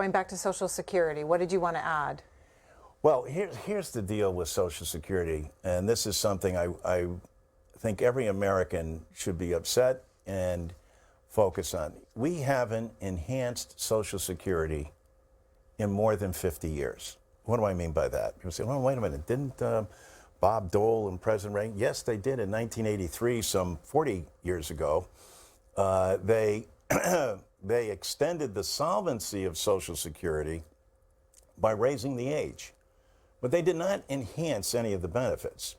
Going back to Social Security, what did you want to add? Well, here's the deal with Social Security, and this is something I think every American should be upset and focus on. We haven't enhanced Social Security in more than 50 years. What do I mean by that? People say, well, wait a minute, didn't Bob Dole and President Reagan? Yes, they did in 1983, some 40 years ago. They extended the solvency of Social Security by raising the age, but they did not enhance any of the benefits.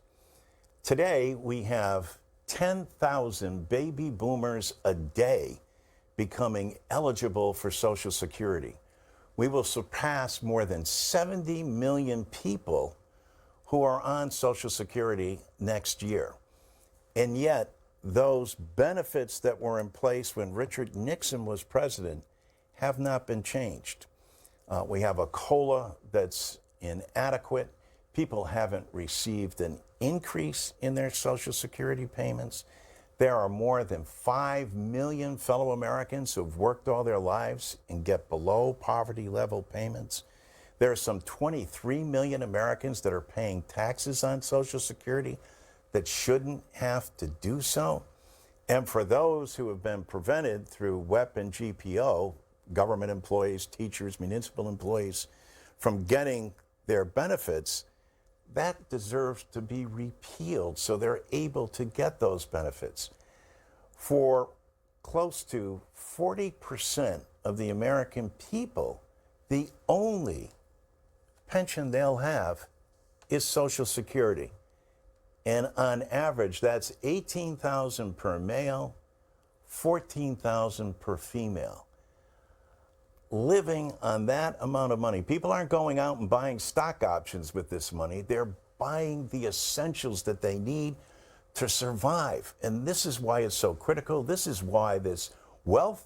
Today, we have 10,000 baby boomers a day becoming eligible for Social Security. We will surpass more than 70 million people who are on Social Security next year. And yet, those benefits that were in place when Richard Nixon was president have not been changed. We have a COLA that's inadequate. People haven't received an increase in their Social Security payments. There are more than 5 million fellow Americans who've worked all their lives and get below poverty level payments. There are some 23 million Americans that are paying taxes on Social Security that shouldn't have to do so. And for those who have been prevented through WEP and GPO, government employees, teachers, municipal employees, from getting their benefits, that deserves to be repealed so they're able to get those benefits. For close to 40% of the American people, the only pension they'll have is Social Security. And on average, that's $18,000 per male, $14,000 per female. Living on that amount of money, people aren't going out and buying stock options with this money. They're buying the essentials that they need to survive. And this is why it's so critical. This is why this wealth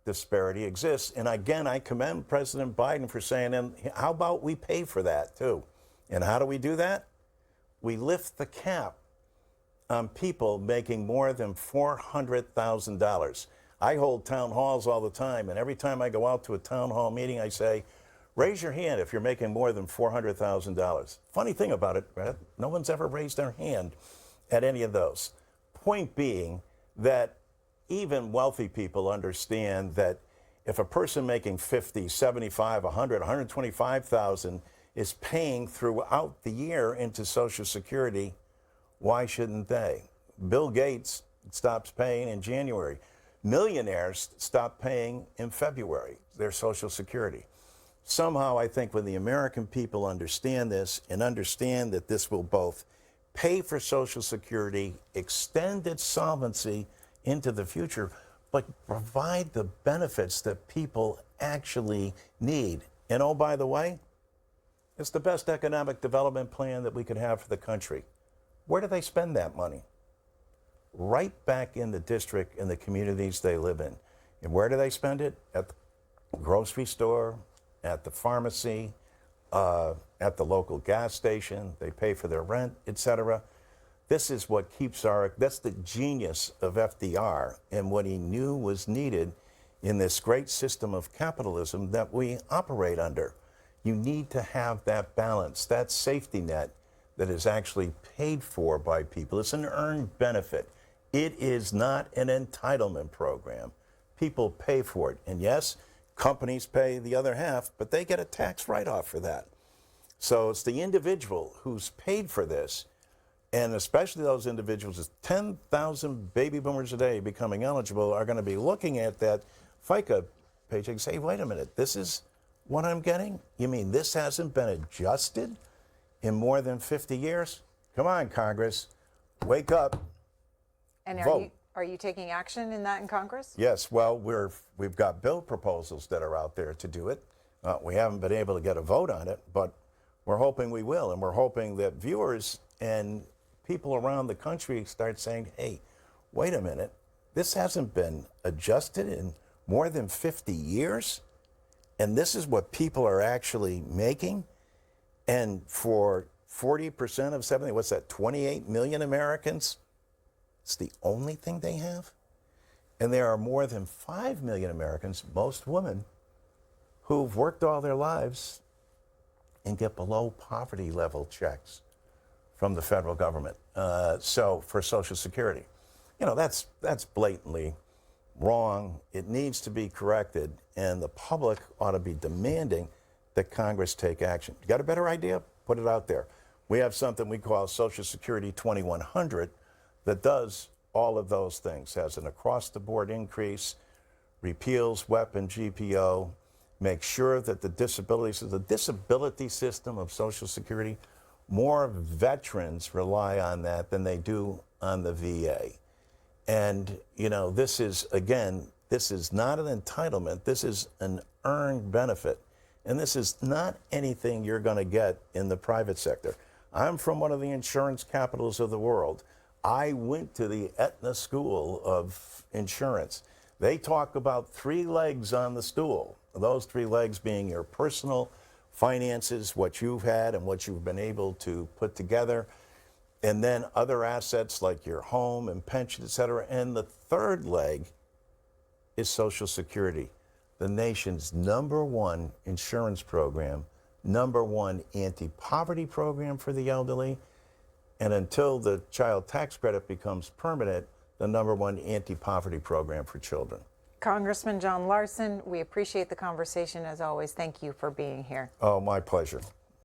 disparity exists. And again, I commend President Biden for saying, and how about we pay for that too? And how do we do that? We lift the cap on people making more than $400,000. I hold town halls all the time, and every time I go out to a town hall meeting, I say, raise your hand if you're making more than $400,000. Funny thing about it, Greta, no one's ever raised their hand at any of those. Point being that even wealthy people understand that if a person making 50, 75, 100, 125,000 is paying throughout the year into Social Security, why shouldn't they? Bill Gates stops paying in January. Millionaires stop paying in February their Social Security. Somehow, I think when the American people understand this and understand that this will both pay for Social Security, extend its solvency into the future, but provide the benefits that people actually need. And oh, by the way, it's the best economic development plan that we could have for the country. Where do they spend that money? Right back in the district and the communities they live in. And where do they spend it? At the grocery store, at the pharmacy, at the local gas station. They pay for their rent, etc. This is what keeps that's the genius of FDR and what he knew was needed in this great system of capitalism that we operate under. You need to have that balance, that safety net that is actually paid for by people. It's an earned benefit. It is not an entitlement program. People pay for it. And yes, companies pay the other half, but they get a tax write-off for that. So it's the individual who's paid for this, and especially those individuals, with 10,000 baby boomers a day becoming eligible, are going to be looking at that FICA paycheck and say, wait a minute, this is what I'm getting? You mean this hasn't been adjusted in more than 50 years? Come on, Congress, wake up. And vote. are you taking action in that in Congress? Yes, well, we've got bill proposals that are out there to do it. We haven't been able to get a vote on it, but we're hoping we will. And we're hoping that viewers and people around the country start saying, hey, wait a minute, this hasn't been adjusted in more than 50 years? And this is what people are actually making? And for 40% of 70, what's that, 28 million Americans? It's the only thing they have? And there are more than 5 million Americans, most women, who've worked all their lives and get below poverty level checks from the federal government. So for Social Security, you know, that's blatantly wrong. It needs to be corrected, and the public ought to be demanding that Congress take action. You got a better idea? Put it out there. We have something we call Social Security 2100 that does all of those things, has an across-the-board increase, repeals WEP and GPO, makes sure that the disability system of Social Security, more veterans rely on that than they do on the VA. And, you know, this is, again, this is not an entitlement. This is an earned benefit. And this is not anything you're going to get in the private sector. I'm from one of the insurance capitals of the world. I went to the Aetna School of Insurance. They talk about 3 legs on the stool, those 3 legs being your personal finances, what you've had and what you've been able to put together, and then other assets like your home and pension, et cetera. And the 3rd leg is Social Security, the nation's #1 insurance program, #1 anti-poverty program for the elderly, and until the child tax credit becomes permanent, the #1 anti-poverty program for children. Congressman John Larson, we appreciate the conversation as always. Thank you for being here. Oh, my pleasure.